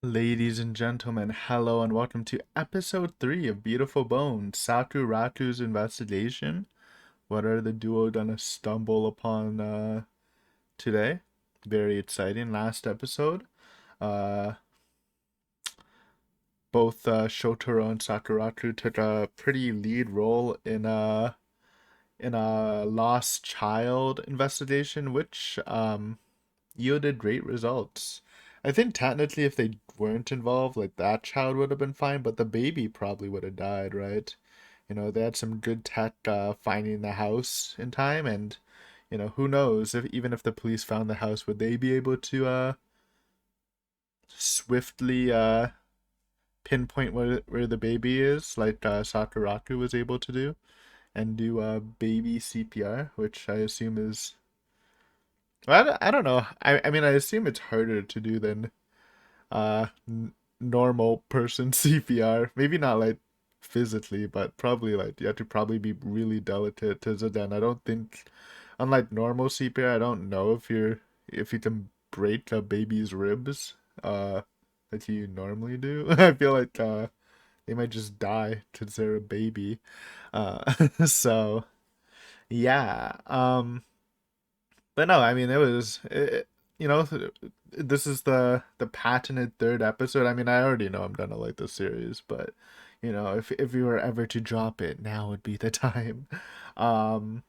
Ladies and gentlemen, hello and welcome to episode 3 of Beautiful Bones, Sakurako's investigation. What are the duo gonna stumble upon today? Very exciting. Last episode, uh, both Shotaro and Sakurako took a pretty lead role in a lost child investigation, which yielded great results. I think technically, if they weren't involved, like that child would have been fine, but the baby probably would have died, right? They had some good tech finding the house in time, and who knows if even if the police found the house, would they be able to swiftly pinpoint where the baby is, like Sakuraku was able to do, and do baby CPR, which I assume is. Well, I don't know. I mean, I assume it's harder to do than normal person CPR. Maybe not like physically, but probably like you have to probably be really delicate. Because then I don't think, unlike normal CPR, I don't know if you can break a baby's ribs, like you normally do. I feel like they might just die because they're a baby. So yeah. But no, I mean you know, this is the patented third episode. I mean, I already know I'm gonna like the series, but if you were ever to drop it, now would be the time. Um,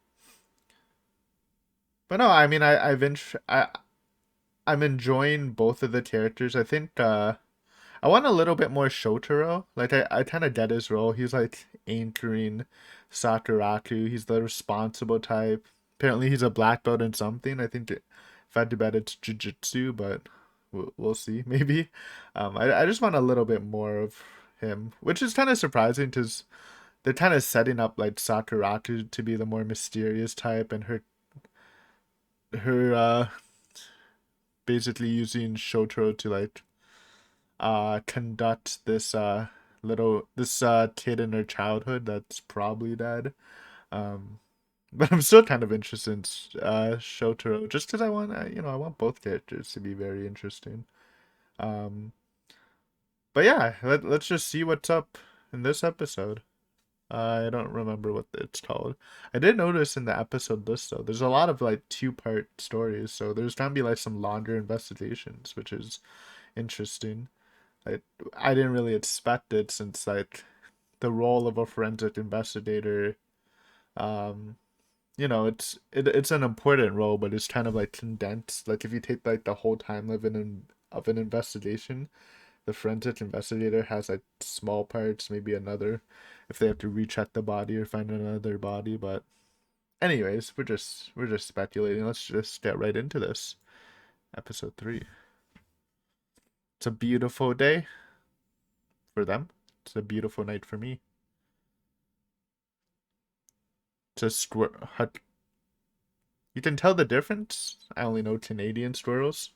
but no, I mean, I'm enjoying both of the characters. I think I want a little bit more Shotaro. Like I kind of get his role. He's like anchoring Sakuraku. He's the responsible type. Apparently, he's a black belt in something. I think if I had to bet, it's jujitsu, but we'll see. Maybe. I just want a little bit more of him, which is kind of surprising because they're kind of setting up like Sakuraku to be the more mysterious type, and her basically using Shotaro to like conduct this kid in her childhood that's probably dead. Um, but I'm still kind of interested in Shotaro just because I want both characters to be very interesting. Um, but yeah, let's just see what's up in this episode. I don't remember what it's called. I did notice in the episode list though, there's a lot of like two-part stories, so there's gonna be like some longer investigations, which is interesting. I I didn't really expect it since like the role of a forensic investigator, um, it's an important role, but it's kind of like condensed. Like if you take like the whole time of an investigation, the forensic investigator has like small parts, maybe another if they have to recheck the body or find another body. But anyways, we're just speculating. Let's just get right into this. Episode 3. It's a beautiful day for them. It's a beautiful night for me. It's a You can tell the difference. I only know Canadian squirrels.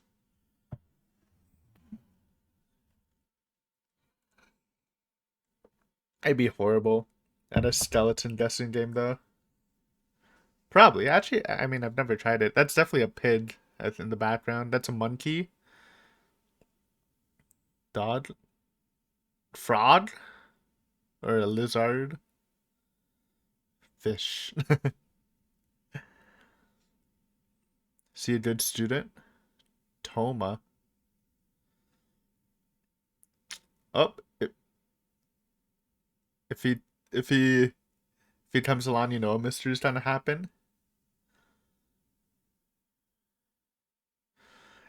I'd be horrible at a skeleton guessing game, though. Probably. Actually, I mean, I've never tried it. That's definitely a pig in the background. That's a monkey. Dog. Frog? Or a lizard? Fish. See a good student? Toma. Oh, if he if he if he comes along, a mystery's gonna happen.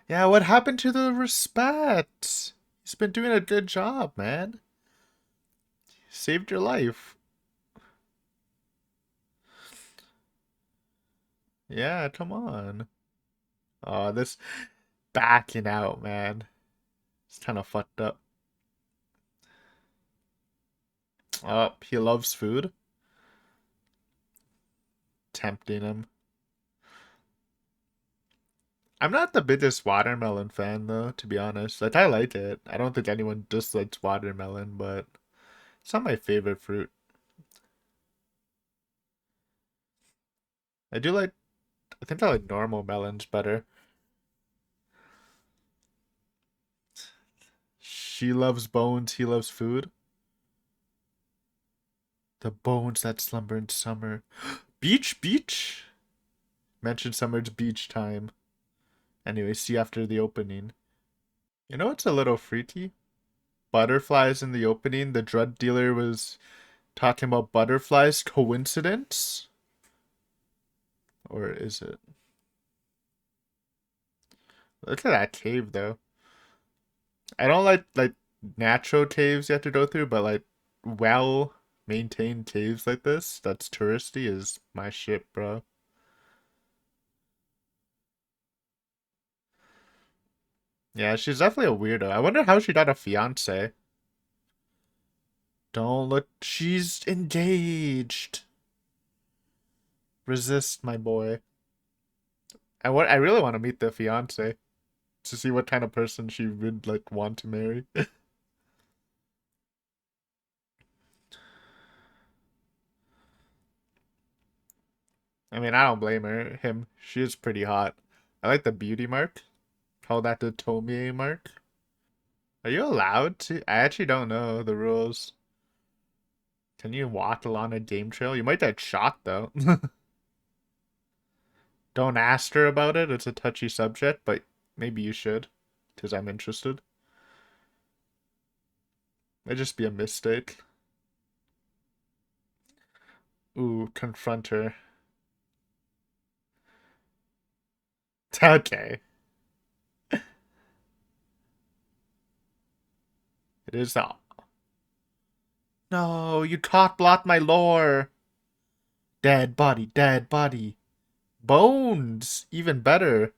Yeah, what happened to the respect? He's been doing a good job, man. Saved your life. Yeah, come on. Oh, this backing out, man. It's kind of fucked up. Oh, he loves food. Tempting him. I'm not the biggest watermelon fan, though, to be honest. Like, I like it. I don't think anyone dislikes watermelon, but it's not my favorite fruit. I do like, I think I like normal melons better. She loves bones, he loves food. The bones that slumber in summer. Beach, beach. Mention summer's beach time. Anyway, see you after the opening. You know what's a little freaky? Butterflies in the opening. The drug dealer was talking about butterflies. Coincidence? Or is it? Look at that cave though. I don't like natural caves you have to go through, but like well maintained caves like this that's touristy is my shit, bro. Yeah, she's definitely a weirdo. I wonder how she got a fiance. Don't look, she's engaged. Resist, my boy. I really want to meet the fiance to see what kind of person she would like want to marry. I mean, I don't blame him. She is pretty hot. I like the beauty mark. Call that the Tomie mark. Are you allowed to? I actually don't know the rules. Can you walk along a game trail? You might get shot though. Don't ask her about it. It's a touchy subject, but maybe you should, because I'm interested. Might just be a mistake. Ooh, confront her. Okay. It is the. No, you cock blocked my lore. Dead body, dead body. Bones! Even better.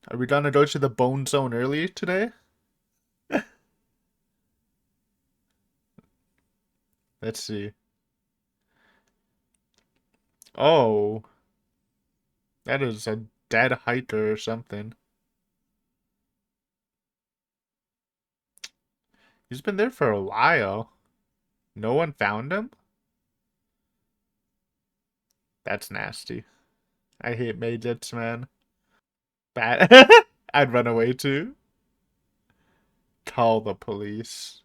Are we gonna go to the bone zone early today? Let's see. Oh, that is a dead hiker or something. He's been there for a while. No one found him? That's nasty. I hate midgets, man. Bad. I'd run away too. Call the police.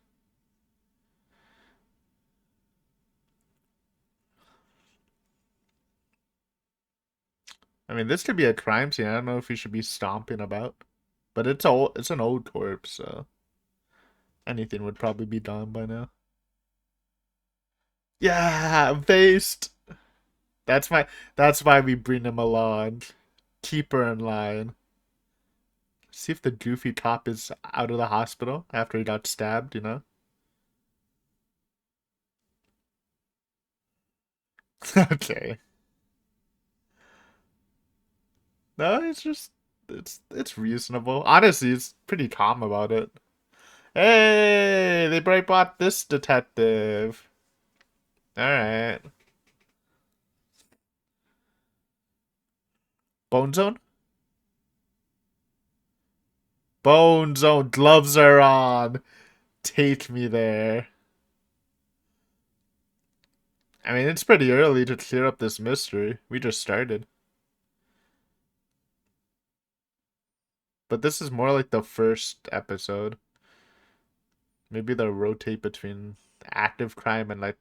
I mean, this could be a crime scene. I don't know if he should be stomping about. But it's old. It's an old corpse, so anything would probably be done by now. Yeah, based. That's my. That's why we bring him along. Keep her in line. See if the goofy cop is out of the hospital after he got stabbed. You know. Okay. No, it's just. It's reasonable. Honestly, it's pretty calm about it. Hey, they bright bought this detective. All right. Bone Zone? Bone Zone, gloves are on. Take me there. I mean, it's pretty early to clear up this mystery. We just started. But this is more like the first episode. Maybe they'll rotate between active crime and like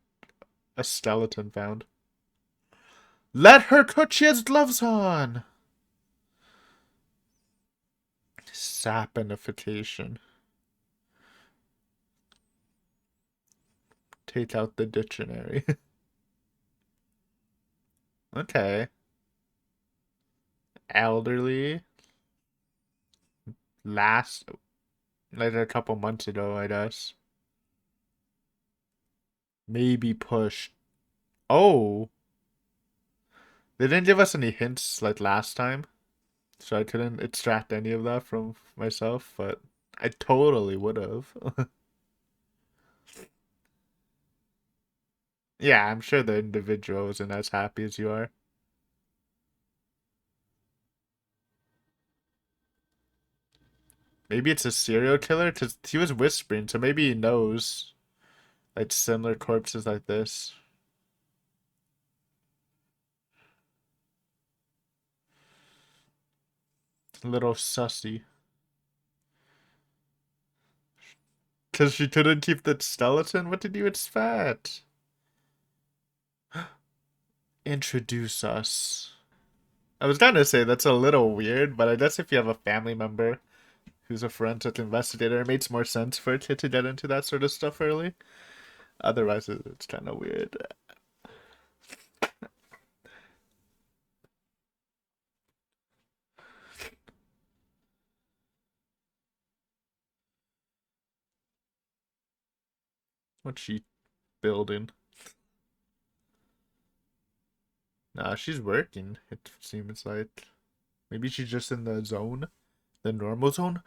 a skeleton found. Let her cook, she has gloves on! Sapinification. Take out the dictionary. Okay. Elderly. Last, like a couple months ago, I guess. Maybe pushed. Oh, they didn't give us any hints like last time, so I couldn't extract any of that from myself, but I totally would have. Yeah, I'm sure the individual isn't as happy as you are. Maybe it's a serial killer because he was whispering, so maybe he knows like similar corpses like this. A little sussy. Because she couldn't keep the skeleton? What did you expect? Introduce us. I was gonna say that's a little weird, but I guess if you have a family member who's a forensic investigator, it makes more sense for a kid to get into that sort of stuff early. Otherwise, it's kind of weird. What's she building? Nah, she's working, it seems like. Maybe she's just in the zone? The normal zone?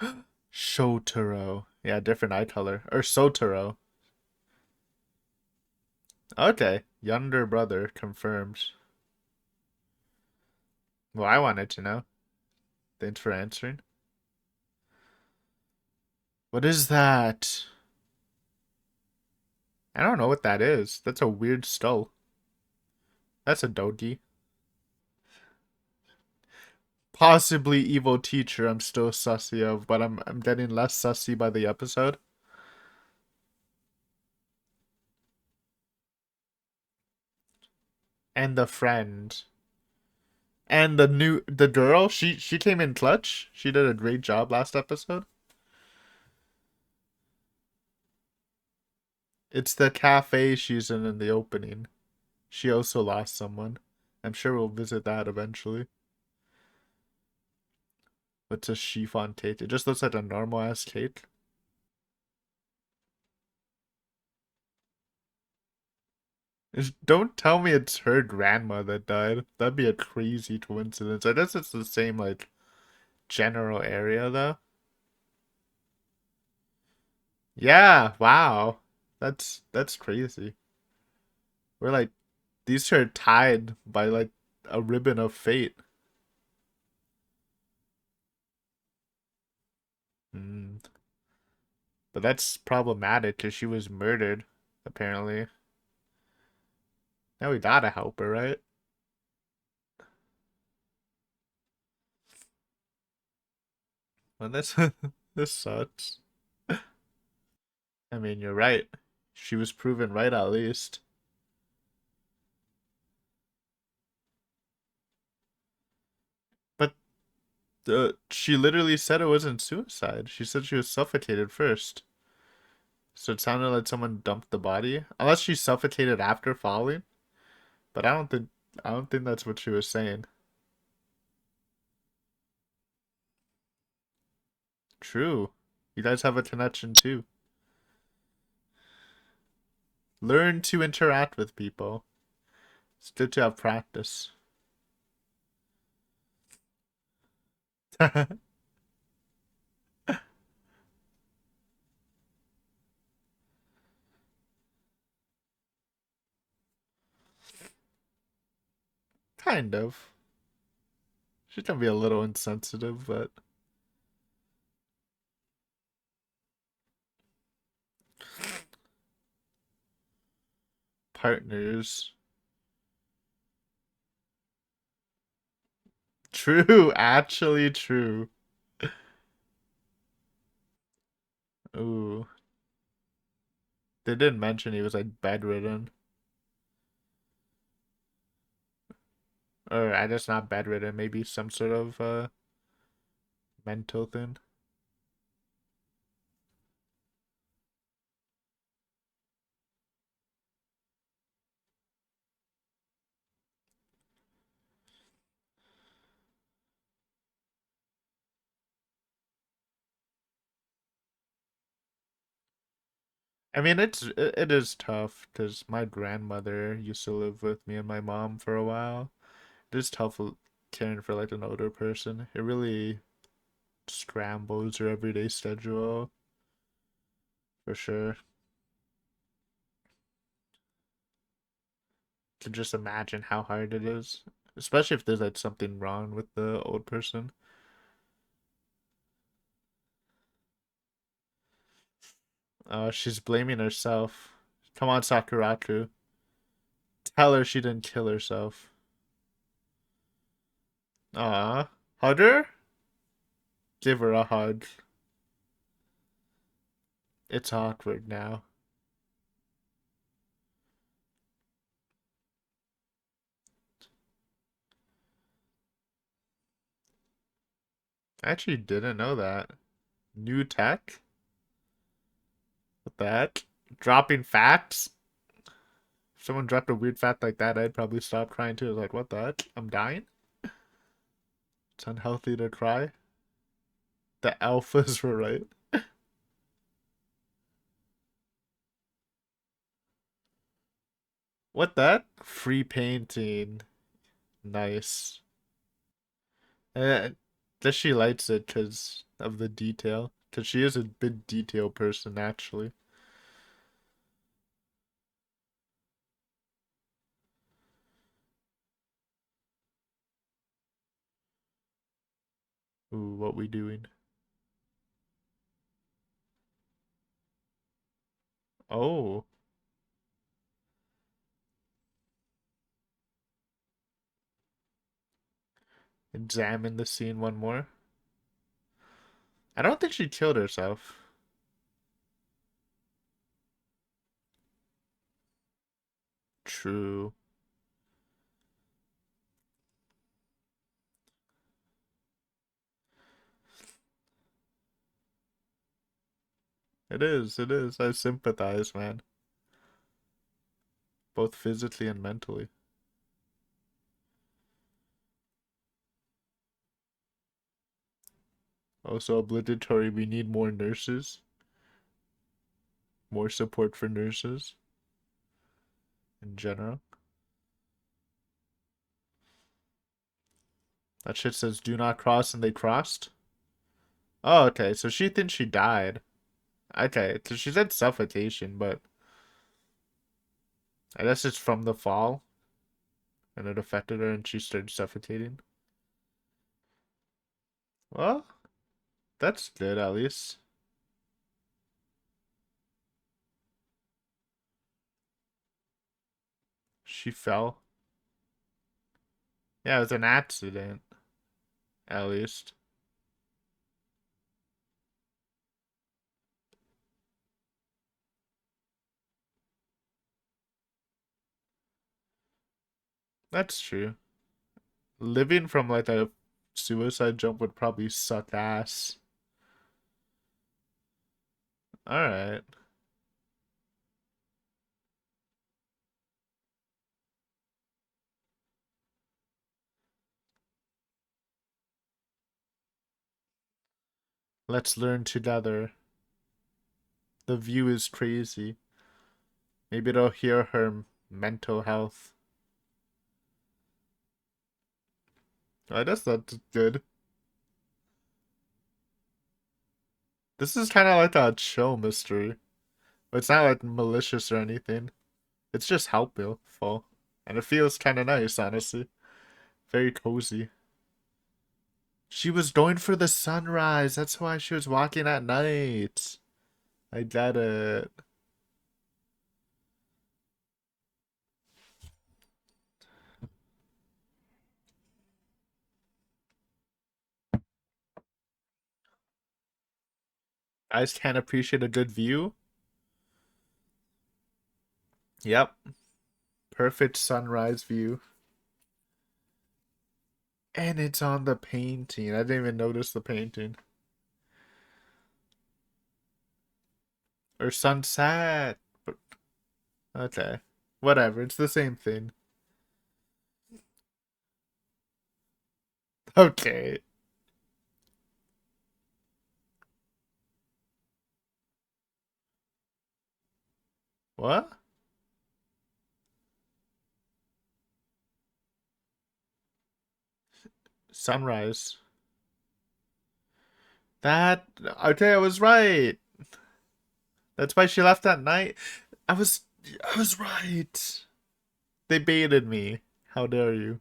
Shotaro. Yeah, different eye color. Or Sotaro. Okay. Younger brother confirmed. Well, I wanted to know. Thanks for answering. What is that? I don't know what that is. That's a weird skull. That's a dogi. Possibly evil teacher I'm still sussy of, but I'm getting less sussy by the episode. And the friend. And the girl, she came in clutch. She did a great job last episode. It's the cafe she's in the opening. She also lost someone. I'm sure we'll visit that eventually. What's a chiffon cake? It just looks like a normal ass cake. Don't tell me it's her grandma that died. That'd be a crazy coincidence. I guess it's the same like general area though. Yeah, wow. That's crazy. We're like these two are tied by like a ribbon of fate. Mm. But that's problematic because she was murdered, apparently. Now we gotta help her, right? Well, this this sucks. I mean, you're right. She was proven right at least. But she literally said it wasn't suicide. She said she was suffocated first. So it sounded like someone dumped the body. Unless she suffocated after falling. But I don't think that's what she was saying. True. You guys have a connection too. Learn to interact with people. It's good to have practice. Kind of. She can be a little insensitive, but partners. True, actually true. Ooh. They didn't mention he was like bedridden. Or I guess not bedridden, maybe some sort of mental thing. I mean, it is tough because my grandmother used to live with me and my mom for a while. It is tough caring for like an older person. It really scrambles your everyday schedule for sure. To just imagine how hard it is, especially if there's like something wrong with the old person. She's blaming herself. Come on, Sakurako. Tell her she didn't kill herself. Hug her? Give her a hug. It's awkward now. I actually didn't know that. New tech? What the heck? Dropping facts? If someone dropped a weird fact like that, I'd probably stop crying too. I was like, what the heck? I'm dying? It's unhealthy to cry. The alphas were right. What that? Free painting. Nice. Uh, That she likes it because of the detail. Because she is a big detail person, naturally. Ooh, what we doing? Oh, examine the scene one more. I don't think she killed herself. True. It is, it is. I sympathize, man. Both physically and mentally. Also obligatory, we need more nurses. More support for nurses in general. That shit says do not cross and they crossed. Oh, okay. So she thinks she died. Okay, so she said suffocation, but I guess it's from the fall and it affected her and she started suffocating. Well, that's good at least. She fell. Yeah, it was an accident, at least. That's true. Living from like a suicide jump would probably suck ass. Alright. Let's learn together. The view is crazy. Maybe it'll hear her mental health. I guess that's good. This is kind of like a chill mystery. It's not like malicious or anything. It's just helpful. And it feels kind of nice, honestly. Very cozy. She was going for the sunrise. That's why she was walking at night. I get it. I just can't appreciate a good view. Yep. Perfect sunrise view. And it's on the painting. I didn't even notice the painting. Or sunset. Okay. Whatever. It's the same thing. Okay. What? Sunrise. That. Okay, I was right. That's why she left at night. I was. I was right. They baited me. How dare you?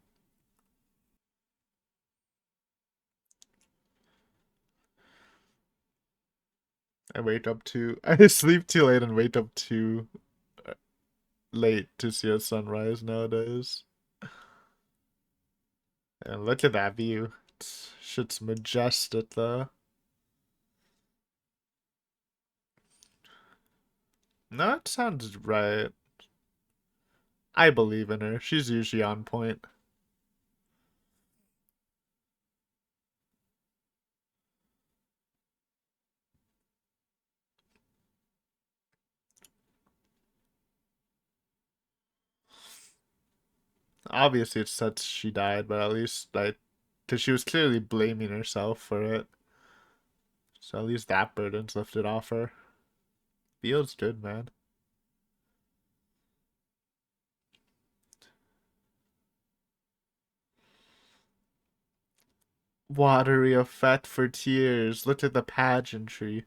I wake up too. I sleep too late and wake up too late to see a sunrise nowadays. And look at that view. Shit's majestic though. No, it sounds right. I believe in her. She's usually on point. Obviously, it sucks she died, but at least, like, because she was clearly blaming herself for it. So at least that burden's lifted off her. Feels good, man. Watery effect for tears. Look at the pageantry.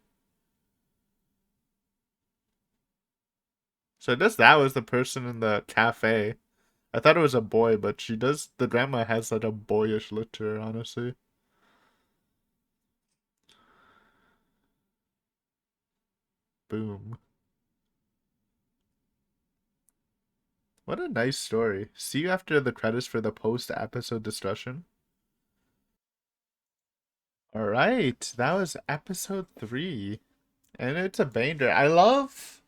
So I guess that was the person in the cafe. I thought it was a boy, but she does. The grandma has like a boyish look to her, honestly. Boom. What a nice story. See you after the credits for the post episode discussion. All right, that was episode 3, and it's a banger. I love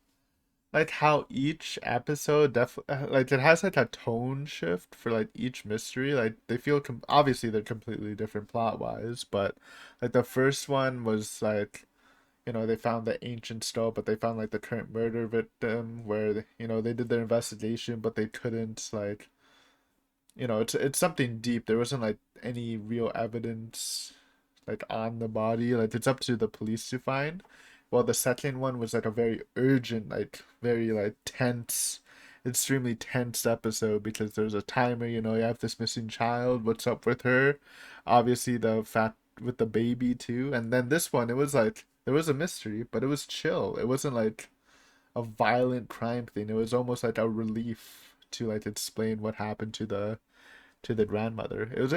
like how each episode like it has like a tone shift for like each mystery. Like they feel obviously they're completely different plot wise, but like the first one was like, they found the ancient stone, but they found like the current murder victim where they did their investigation, but they couldn't like, it's something deep. There wasn't like any real evidence like on the body. Like it's up to the police to find. Well, the second one was like a very urgent, like very like tense, extremely tense episode because there's a timer. You have this missing child. What's up with her? Obviously, the fact with the baby too. And then this one, it was like there was a mystery, but it was chill. It wasn't like a violent crime thing. It was almost like a relief to like explain what happened to the grandmother. It was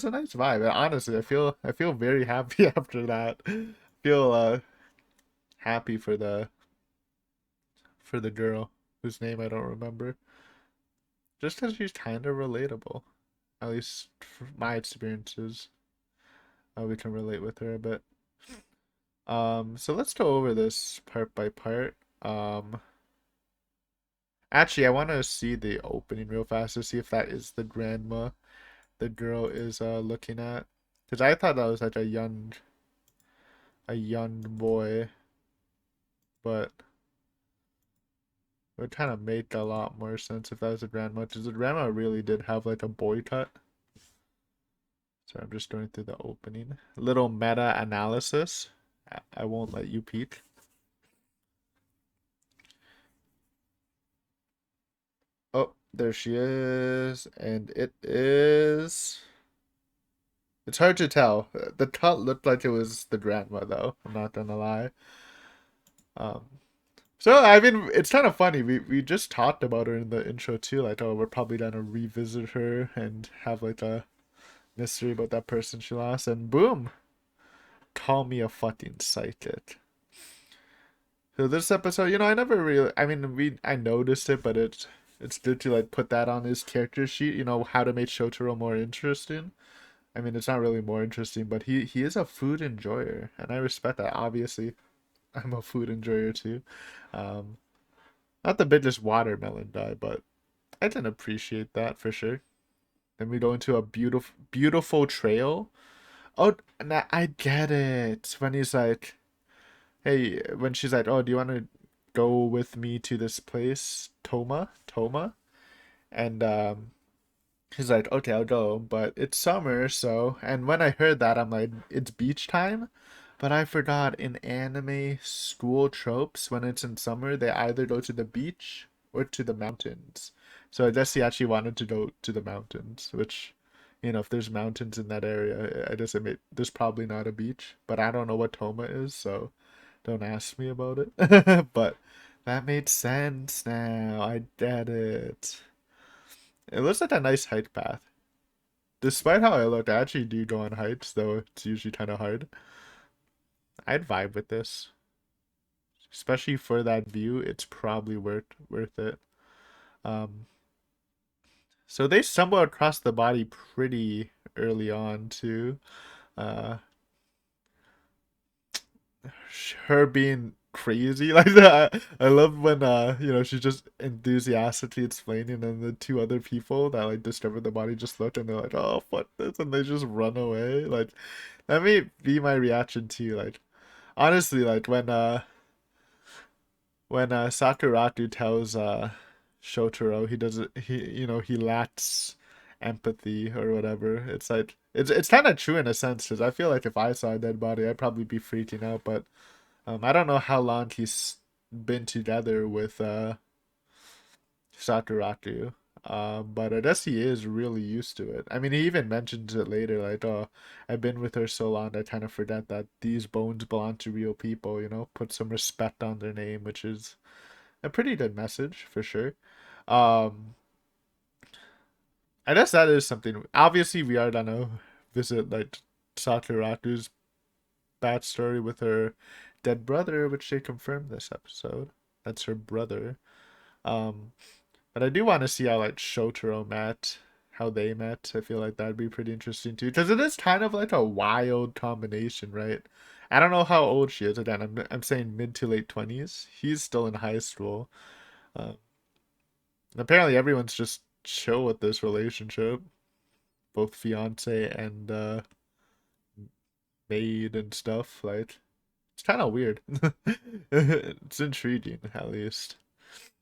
a nice vibe. Honestly, I feel very happy after that. Feel happy for the girl whose name I don't remember. Just because she's kind of relatable. At least from my experiences, we can relate with her a bit. So let's go over this part by part. Actually, I want to see the opening real fast to see if that is the grandma the girl is looking at. Because I thought that was like a young boy, but it would kind of make a lot more sense if that was a grandma. Because the grandma really did have like a boy cut. So I'm just going through the opening. Little meta analysis. I won't let you peek. Oh, there she is. And it is. It's hard to tell. The cut looked like it was the grandma, though. I'm not gonna lie. Um, So I mean, it's kind of funny. We just talked about her in the intro too. Like, oh, we're probably gonna revisit her and have like a mystery about that person she lost, and boom, call me a fucking psychic. So this episode, I never really. I mean, I noticed it, but it's good to like put that on his character sheet. How to make Shotaro more interesting. I mean, it's not really more interesting, but he is a food enjoyer, and I respect that. Obviously, I'm a food enjoyer too. Um, Not the biggest watermelon guy, but I can appreciate that for sure. Then we go into a beautiful, beautiful trail. Oh, nah, I get it. When he's like, hey, when she's like, oh, do you want to go with me to this place, Toma? And he's like, okay, I'll go. But it's summer, so. And when I heard that, I'm like, it's beach time. But I forgot in anime school tropes, when it's in summer, they either go to the beach or to the mountains. So I guess he actually wanted to go to the mountains, which, if there's mountains in that area, I guess there's probably not a beach. But I don't know what Toma is, so don't ask me about it. But that made sense now. I get it. It looks like a nice hike path. Despite how I look, I actually do go on hikes, though it's usually kind of hard. I'd vibe with this. Especially for that view, it's probably worth it. Um, so they stumble across the body pretty early on too. Uh, her being crazy like that. I love when she's just enthusiastically explaining, and the two other people that like discovered the body just look and they're like, "Oh fuck this," and they just run away. Like that may be my reaction too. Like honestly, like when Sakuraku tells Shotaro he doesn't he lacks empathy or whatever. It's like it's kind of true in a sense, because I feel like if I saw a dead body, I'd probably be freaking out. But I don't know how long he's been together with Sakuraku. But I guess he is really used to it. I mean, he even mentions it later, like, "Oh, I've been with her so long, I kind of forget that these bones belong to real people. Put some respect on their name," which is a pretty good message for sure. Um, I guess that is something. Obviously, we are gonna visit like Sakuraku's backstory with her dead brother, which they confirmed this episode. That's her brother. Um, but I do want to see how like Shotaro met, how they met. I feel like that'd be pretty interesting too, because it is kind of like a wild combination, right? I don't know how old she is. Again, I'm saying mid to late 20s. He's still in high school. Uh, Apparently, everyone's just chill with this relationship, both fiance and maid and stuff. Like, it's kind of weird. It's intriguing, at least.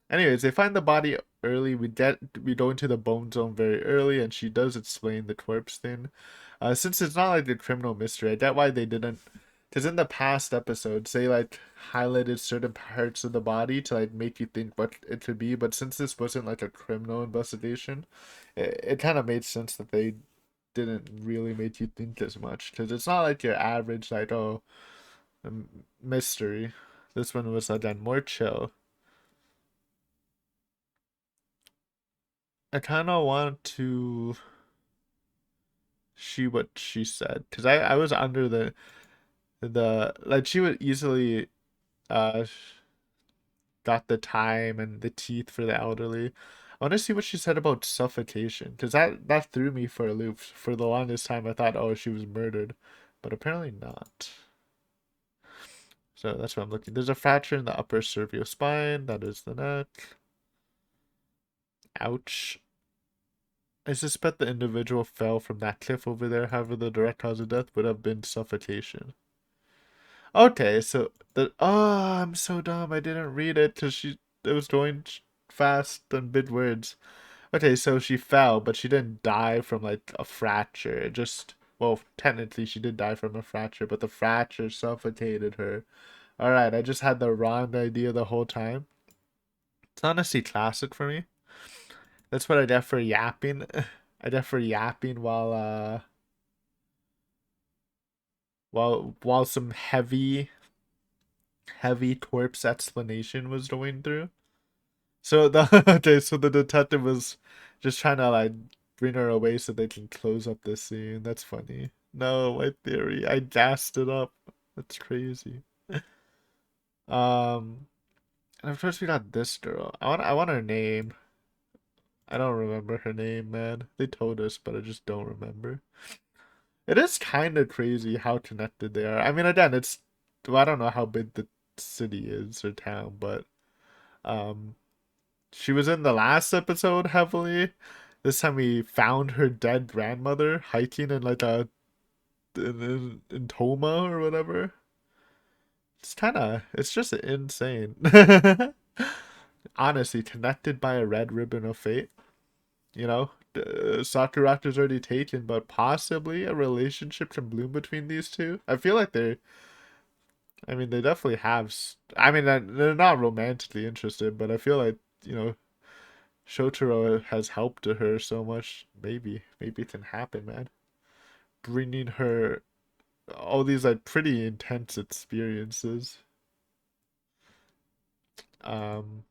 Anyways, they find the body early. We go into the bone zone very early, and she does explain the corpse thing. Since it's not like the criminal mystery, I get why they didn't. Because in the past episodes, they like highlighted certain parts of the body to like make you think what it could be. But since this wasn't like a criminal investigation, it kind of made sense that they didn't really make you think as much. Because it's not like your average like, oh, mystery. This one was again more chill. I kind of want to see what she said, because I was under the like she would easily uh got the time and the teeth for the elderly. I want to see what she said about suffocation, because that threw me for a loop. For the longest time, I thought, oh, she was murdered, but apparently not. So that's what I'm looking. There's a fracture in the upper cerviospine. That is the neck. Ouch. I suspect the individual fell from that cliff over there. However, the direct cause of death would have been suffocation. Okay, so I'm so dumb. I didn't read it because it was going fast and big words. Okay, so she fell, but she didn't die from like a fracture. It just, well, technically she did die from a fracture, but the fracture suffocated her. All right, I just had the wrong idea the whole time. It's honestly classic for me. That's what I get for yapping. I get for yapping while some heavy corpse explanation was going through. So the okay, so the detective was just trying to like bring her away so they can close up the scene. That's funny. No, my theory. I gassed it up. That's crazy. Um, and of course we got this girl. I want her name. I don't remember her name, man. They told us, but I just don't remember. It is kind of crazy how connected they are. I mean, again, well, I don't know how big the city is or town, but um, she was in the last episode heavily. This time we found her dead grandmother hiking in like in Toma or whatever. It's just insane. Honestly, connected by a red ribbon of fate. Sakurako's already taken, but possibly a relationship can bloom between these two. I feel like I mean, they definitely have. I mean, they're not romantically interested, but I feel like, Shotaro has helped her so much. Maybe it can happen, man. Bringing her all these like pretty intense experiences. Um,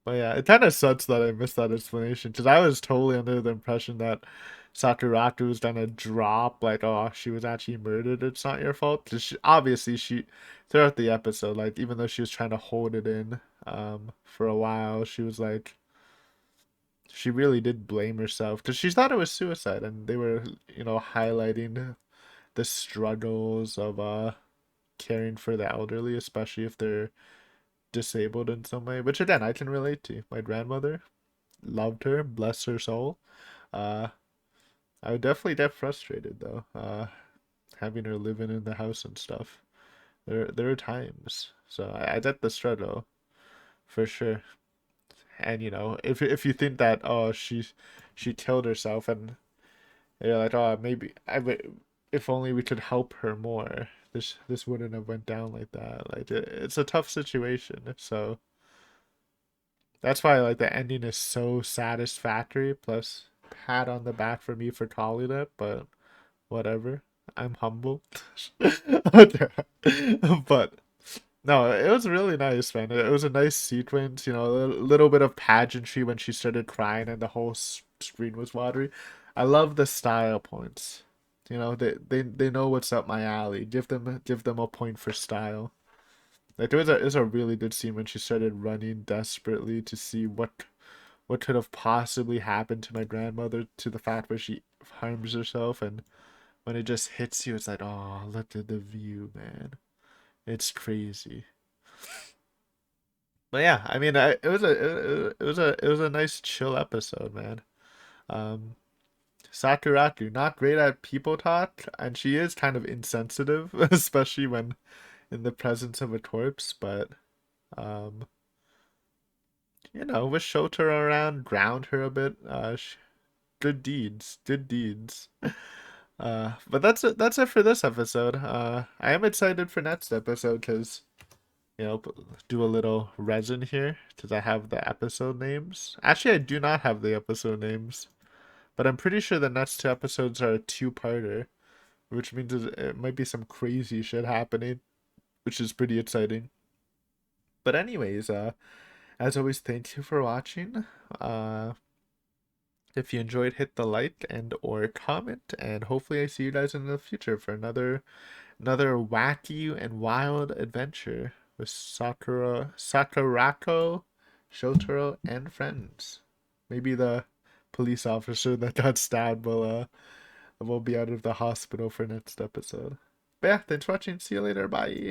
but yeah, it kind of sucks that I missed that explanation, because I was totally under the impression that Sakurako was gonna drop like, oh, she was actually murdered. It's not your fault. 'Cause obviously she throughout the episode, like even though she was trying to hold it in, for a while, she was like, she really did blame herself because she thought it was suicide, and they were, highlighting the struggles of caring for the elderly, especially if they're disabled in some way, which again I can relate to. My grandmother, loved her, bless her soul. Uh, I would definitely get frustrated though, having her living in the house and stuff. There are times, so I get the struggle for sure. And if you think that she killed herself, and you're like, oh, maybe if only we could help her more, this wouldn't have went down like that. Like it's a tough situation, so that's why like the ending is so satisfactory. Plus, pat on the back for me for calling it, but whatever. I'm humble. But no, it was really nice, man. It was a nice sequence, a little bit of pageantry when she started crying and the whole screen was watery. I love the style points. They know what's up my alley. Give them a point for style. Like it was a really good scene when she started running desperately to see what could have possibly happened to my grandmother, to the fact where she harms herself, and when it just hits you, it's like, oh, look at the view, man. It's crazy. But yeah, I mean, it was a nice chill episode, man. Um, Sakuraku, not great at people talk, and she is kind of insensitive, especially when in the presence of a corpse. But um, with Shotaro around, ground her a bit. Good deeds, good deeds. But that's it for this episode. I am excited for next episode because do a little resin here because I have the episode names. Actually, I do not have the episode names, but I'm pretty sure the next two episodes are a two-parter, which means it might be some crazy shit happening, which is pretty exciting. But anyways, as always, thank you for watching. Uh, if you enjoyed, hit the like and or comment, and hopefully I see you guys in the future for another wacky and wild adventure with Sakurako, Shotaro, and friends. Maybe the police officer that got stabbed will be out of the hospital for next episode. But yeah, thanks for watching. See you later. Bye.